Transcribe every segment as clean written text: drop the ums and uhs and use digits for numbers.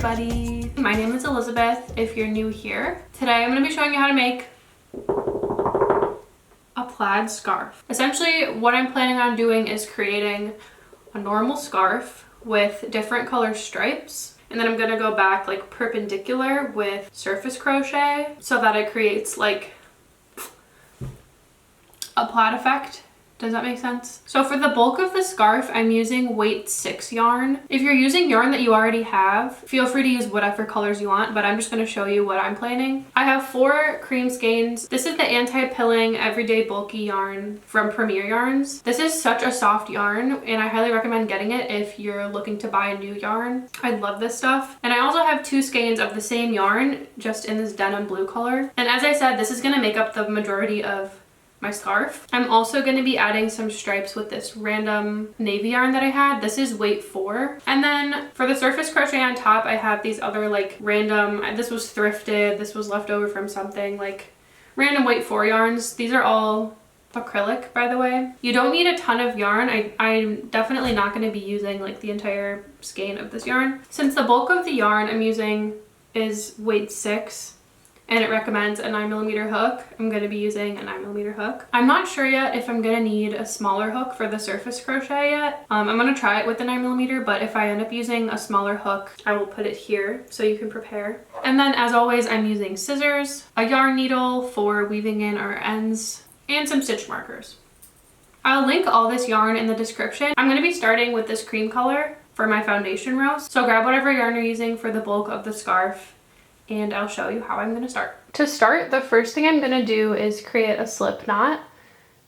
everybody. My name is Elizabeth if you're new here. Today I'm going to be showing you how to make a plaid scarf. Essentially what I'm planning on doing is creating a normal scarf with different color stripes, and then I'm going to go back like perpendicular with surface crochet so that it creates like a plaid effect. Does that make sense? So for the bulk of the scarf, I'm using weight 6 yarn. If you're using yarn that you already have, feel free to use whatever colors you want, but I'm just going to show you what I'm planning. I have 4 cream skeins. This is the anti-pilling everyday bulky yarn from Premier Yarns. This is such a soft yarn, and I highly recommend getting it if you're looking to buy a new yarn. I love this stuff. And I also have 2 skeins of the same yarn, just in this denim blue color. And as I said, this is going to make up the majority of my scarf. I'm also going to be adding some stripes with this random navy yarn that I had. This is weight 4. And then for the surface crochet on top, I have these other like random, this was thrifted, this was left over from something, like random weight 4 yarns. These are all acrylic, by the way. You don't need a ton of yarn. I'm definitely not going to be using like the entire skein of this yarn. Since the bulk of the yarn I'm using is weight 6, and it recommends a 9mm hook, I'm going to be using a 9mm hook. I'm not sure yet if I'm going to need a smaller hook for the surface crochet yet. I'm going to try it with the 9mm, but if I end up using a smaller hook, I will put it here so you can prepare. And then as always, I'm using scissors, a yarn needle for weaving in our ends, and some stitch markers. I'll link all this yarn in the description. I'm going to be starting with this cream color for my foundation row. So grab whatever yarn you're using for the bulk of the scarf, and I'll show you how I'm going to start. To start, the first thing I'm going to do is create a slip knot.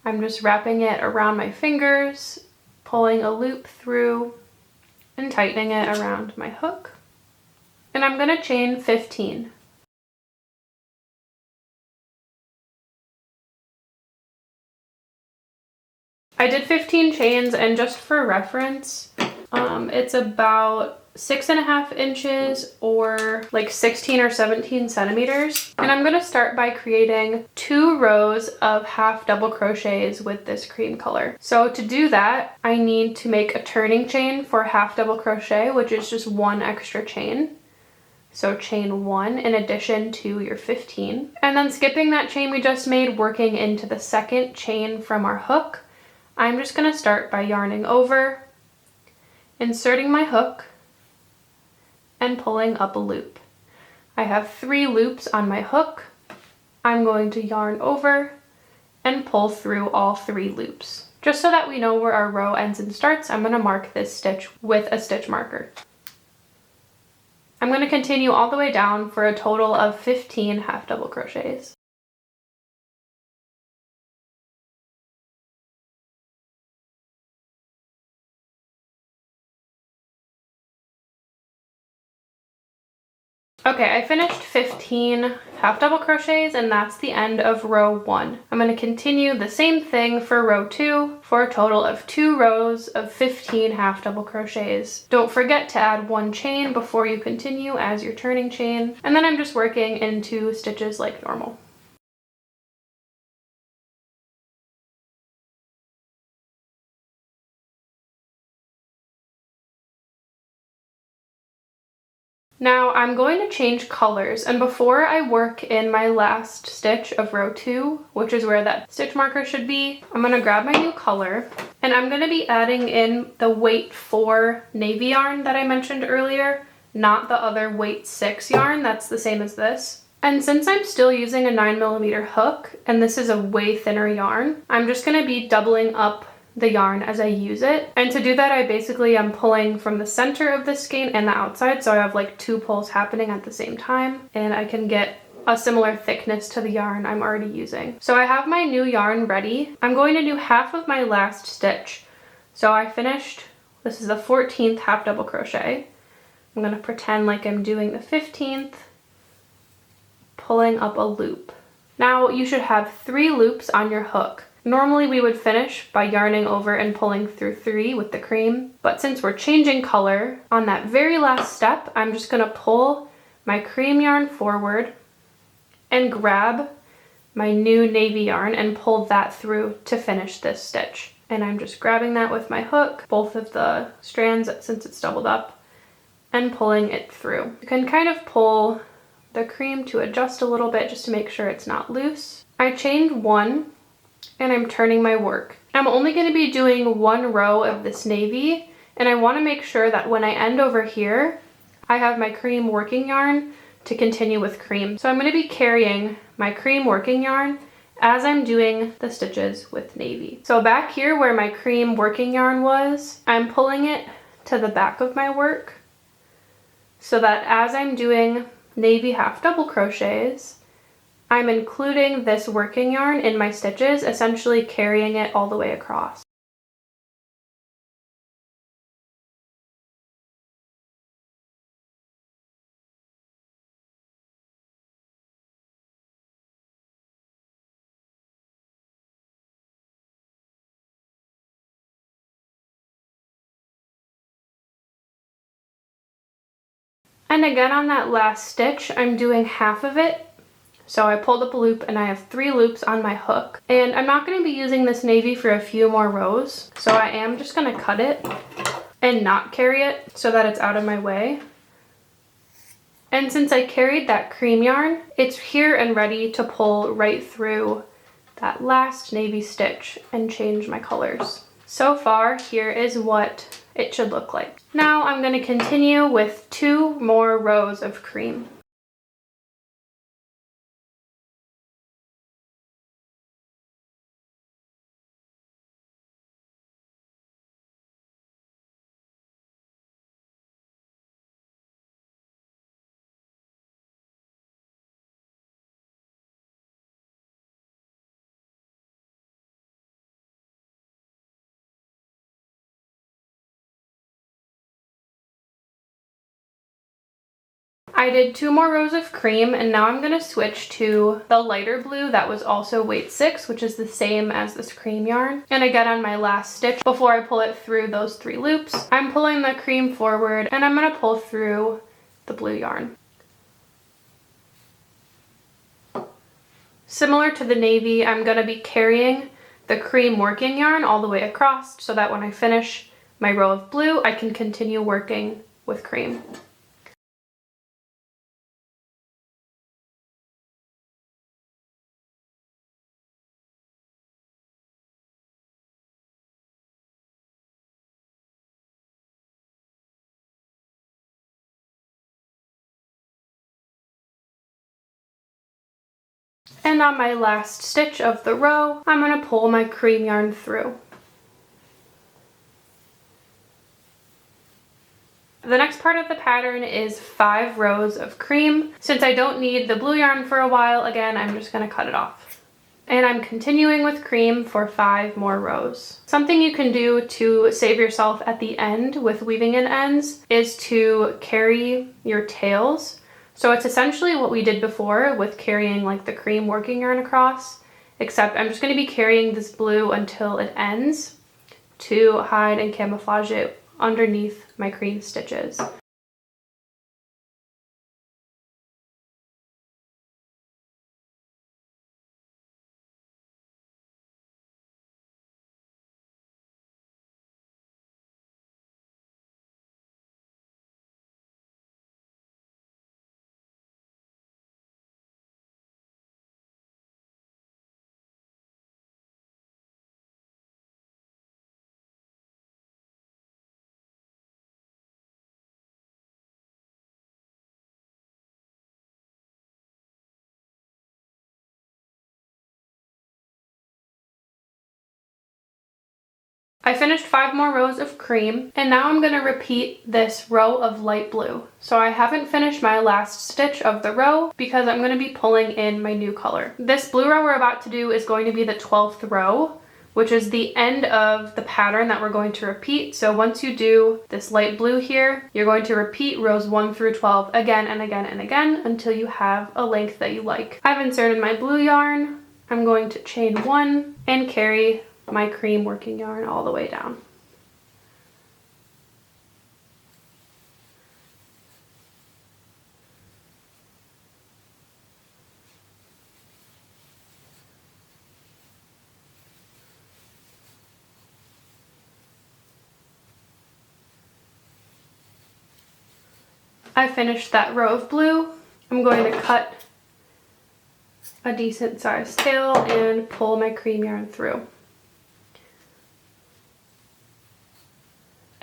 I'm just wrapping it around my fingers, pulling a loop through, and tightening it around my hook. And I'm going to chain 15. I did 15 chains, and just for reference, it's about 6.5 inches or like 16 or 17 centimeters. And I'm going to start by creating 2 rows of half double crochets with this cream color. So to do that, I need to make a turning chain for half double crochet, which is just 1 extra chain. So chain 1 in addition to your 15. And then skipping that chain we just made, working into the second chain from our hook, I'm just going to start by yarning over, inserting my hook, and pulling up a loop. I have 3 loops on my hook. I'm going to yarn over and pull through all 3 loops. Just so that we know where our row ends and starts, I'm going to mark this stitch with a stitch marker. I'm going to continue all the way down for a total of 15 half double crochets. Okay, I finished 15 half double crochets, and that's the end of row 1. I'm going to continue the same thing for row 2 for a total of 2 rows of 15 half double crochets. Don't forget to add 1 chain before you continue as your turning chain, and then I'm just working into stitches like normal. Now I'm going to change colors, and before I work in my last stitch of row 2, which is where that stitch marker should be, I'm going to grab my new color, and I'm going to be adding in the weight 4 navy yarn that I mentioned earlier, not the other weight 6 yarn that's the same as this. And since I'm still using a 9mm hook, and this is a way thinner yarn, I'm just going to be doubling up the yarn as I use it. And to do that, I basically am pulling from the center of the skein and the outside, so I have like 2 pulls happening at the same time, and I can get a similar thickness to the yarn I'm already using. So I have my new yarn ready. I'm going to do half of my last stitch. So I finished, this is the 14th half double crochet. I'm going to pretend like I'm doing the 15th, pulling up a loop. Now you should have 3 loops on your hook. Normally we would finish by yarning over and pulling through 3 with the cream, but since we're changing color, on that very last step, I'm just going to pull my cream yarn forward and grab my new navy yarn and pull that through to finish this stitch. And I'm just grabbing that with my hook, both of the strands since it's doubled up, and pulling it through. You can kind of pull the cream to adjust a little bit just to make sure it's not loose. I chained one and I'm turning my work. I'm only going to be doing one row of this navy, and I want to make sure that when I end over here, I have my cream working yarn to continue with cream. So I'm going to be carrying my cream working yarn as I'm doing the stitches with navy. So back here where my cream working yarn was, I'm pulling it to the back of my work so that as I'm doing navy half double crochets, I'm including this working yarn in my stitches, essentially carrying it all the way across. And again on that last stitch, I'm doing half of it. So I pulled up a loop and I have 3 loops on my hook. And I'm not going to be using this navy for a few more rows. So I am just going to cut it and not carry it so that it's out of my way. And since I carried that cream yarn, it's here and ready to pull right through that last navy stitch and change my colors. So far, here is what it should look like. Now I'm going to continue with 2 more rows of cream. I did 2 more rows of cream, and now I'm going to switch to the lighter blue that was also weight 6, which is the same as this cream yarn. And again on my last stitch, before I pull it through those 3 loops, I'm pulling the cream forward and I'm going to pull through the blue yarn. Similar to the navy, I'm going to be carrying the cream working yarn all the way across so that when I finish my row of blue, I can continue working with cream. And on my last stitch of the row, I'm going to pull my cream yarn through. The next part of the pattern is 5 rows of cream. Since I don't need the blue yarn for a while, again, I'm just going to cut it off. And I'm continuing with cream for 5 more rows. Something you can do to save yourself at the end with weaving in ends is to carry your tails. So it's essentially what we did before with carrying like the cream working yarn across, except I'm just going to be carrying this blue until it ends to hide and camouflage it underneath my cream stitches. I finished 5 more rows of cream, and now I'm going to repeat this row of light blue. So I haven't finished my last stitch of the row because I'm going to be pulling in my new color. This blue row we're about to do is going to be the 12th row, which is the end of the pattern that we're going to repeat. So once you do this light blue here, you're going to repeat rows 1 through 12 again and again and again until you have a length that you like. I've inserted my blue yarn. I'm going to chain 1 and carry my cream working yarn all the way down. I finished that row of blue. I'm going to cut a decent sized tail and pull my cream yarn through.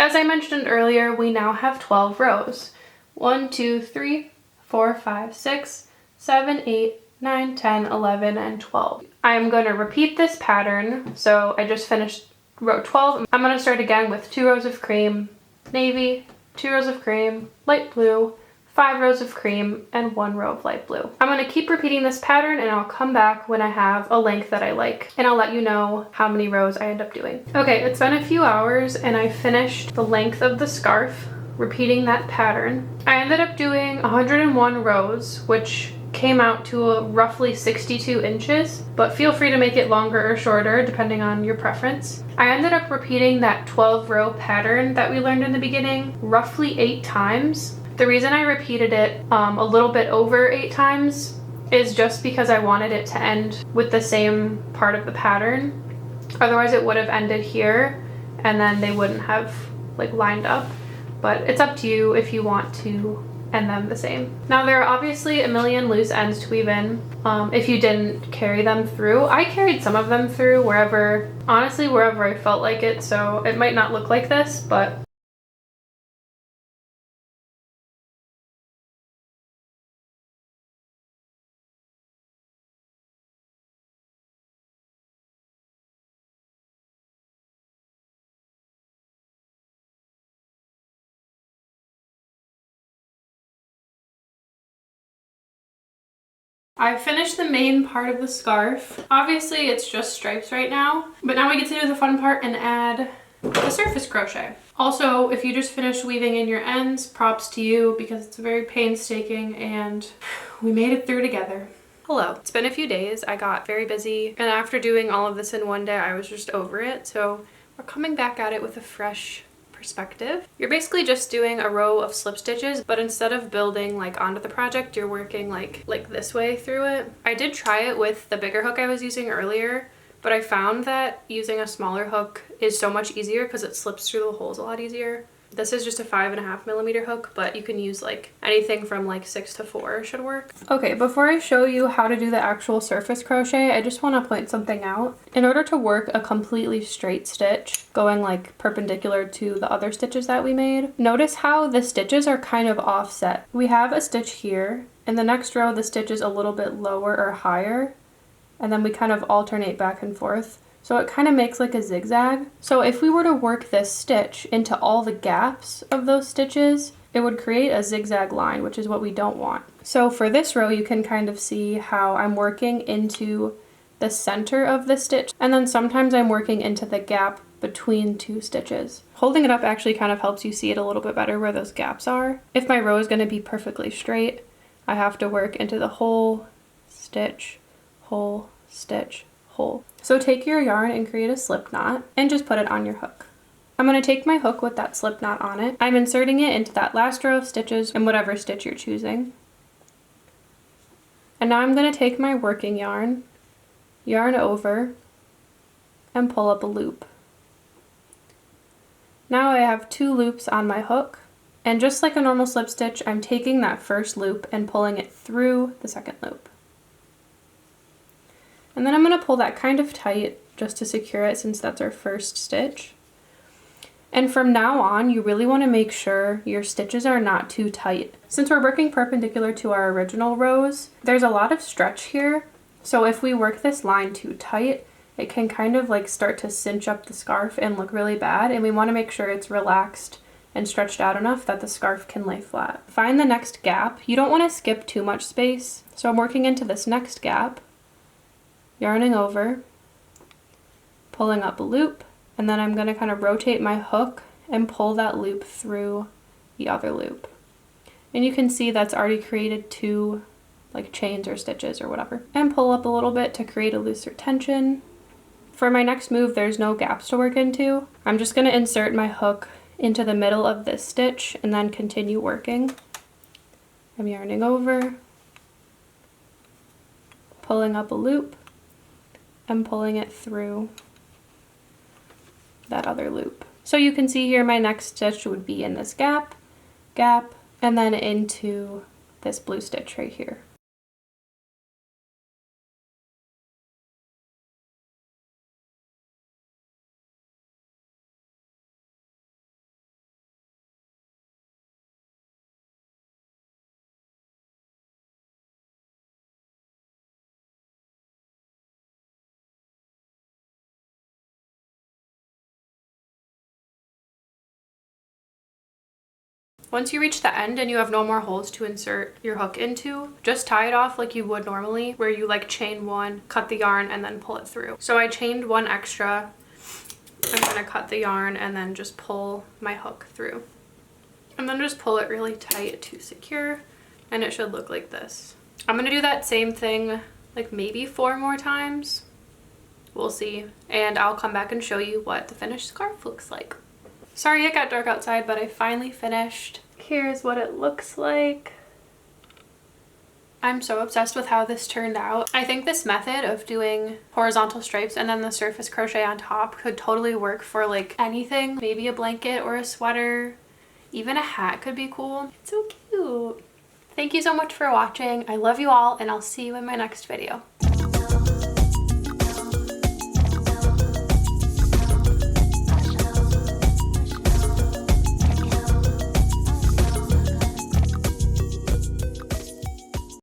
As I mentioned earlier, we now have 12 rows. 1, 2, 3, 4, 5, 6, 7, 8, 9, 10, 11, and 12. I'm going to repeat this pattern. So I just finished row 12. I'm going to start again with 2 rows of cream, navy, 2 rows of cream, light blue, 5 rows of cream, and 1 row of light blue. I'm going to keep repeating this pattern and I'll come back when I have a length that I like and I'll let you know how many rows I end up doing. Okay, it's been a few hours and I finished the length of the scarf, repeating that pattern. I ended up doing 101 rows, which came out to roughly 62 inches, but feel free to make it longer or shorter depending on your preference. I ended up repeating that 12 row pattern that we learned in the beginning roughly 8 times. The reason I repeated it a little bit over 8 times is just because I wanted it to end with the same part of the pattern. Otherwise it would have ended here and then they wouldn't have like lined up. But it's up to you if you want to end them the same. Now there are obviously a million loose ends to weave in if you didn't carry them through. I carried some of them through honestly wherever I felt like it, so it might not look like this, but I finished the main part of the scarf. Obviously it's just stripes right now, but now we get to do the fun part and add the surface crochet. Also, if you just finished weaving in your ends, props to you because it's very painstaking and we made it through together. Hello. It's been a few days. I got very busy and after doing all of this in one day, I was just over it. So we're coming back at it with a fresh perspective. You're basically just doing a row of slip stitches, but instead of building like onto the project, you're working like this way through it. I did try it with the bigger hook I was using earlier, but I found that using a smaller hook is so much easier because it slips through the holes a lot easier. This is just a 5.5mm hook, but you can use like anything from like 6 to 4 should work. Okay, before I show you how to do the actual surface crochet, I just want to point something out. In order to work a completely straight stitch, going like perpendicular to the other stitches that we made, notice how the stitches are kind of offset. We have a stitch here, and the next row the stitch is a little bit lower or higher, and then we kind of alternate back and forth. So it kind of makes like a zigzag. So if we were to work this stitch into all the gaps of those stitches, it would create a zigzag line, which is what we don't want. So for this row, you can kind of see how I'm working into the center of the stitch, and then sometimes I'm working into the gap between 2 stitches. Holding it up actually kind of helps you see it a little bit better where those gaps are. If my row is going to be perfectly straight, I have to work into the whole stitch, hole, stitch, hole. So take your yarn and create a slip knot and just put it on your hook. I'm going to take my hook with that slip knot on it. I'm inserting it into that last row of stitches in whatever stitch you're choosing. And now I'm going to take my working yarn, yarn over, and pull up a loop. Now I have 2 loops on my hook, and just like a normal slip stitch, I'm taking that first loop and pulling it through the second loop. And then I'm going to pull that kind of tight just to secure it since that's our first stitch. And from now on, you really want to make sure your stitches are not too tight. Since we're working perpendicular to our original rows, there's a lot of stretch here. So if we work this line too tight, it can kind of like start to cinch up the scarf and look really bad. And we want to make sure it's relaxed and stretched out enough that the scarf can lay flat. Find the next gap. You don't want to skip too much space. So I'm working into this next gap, yarning over, pulling up a loop, and then I'm going to kind of rotate my hook and pull that loop through the other loop. And you can see that's already created 2 like chains or stitches or whatever. And pull up a little bit to create a looser tension. For my next move, there's no gaps to work into. I'm just going to insert my hook into the middle of this stitch and then continue working. I'm yarning over, pulling up a loop, and pulling it through that other loop. So you can see here my next stitch would be in this gap, gap, and then into this blue stitch right here. Once you reach the end and you have no more holes to insert your hook into, just tie it off like you would normally, where you like chain one, cut the yarn, and then pull it through. So I chained one extra. I'm gonna cut the yarn and then just pull my hook through. And then just pull it really tight to secure, and it should look like this. I'm gonna do that same thing like maybe 4 more times. We'll see. And I'll come back and show you what the finished scarf looks like. Sorry it got dark outside, but I finally finished. Here's what it looks like. I'm so obsessed with how this turned out. I think this method of doing horizontal stripes and then the surface crochet on top could totally work for like anything. Maybe a blanket or a sweater, even a hat could be cool. It's so cute. Thank you so much for watching. I love you all, and I'll see you in my next video.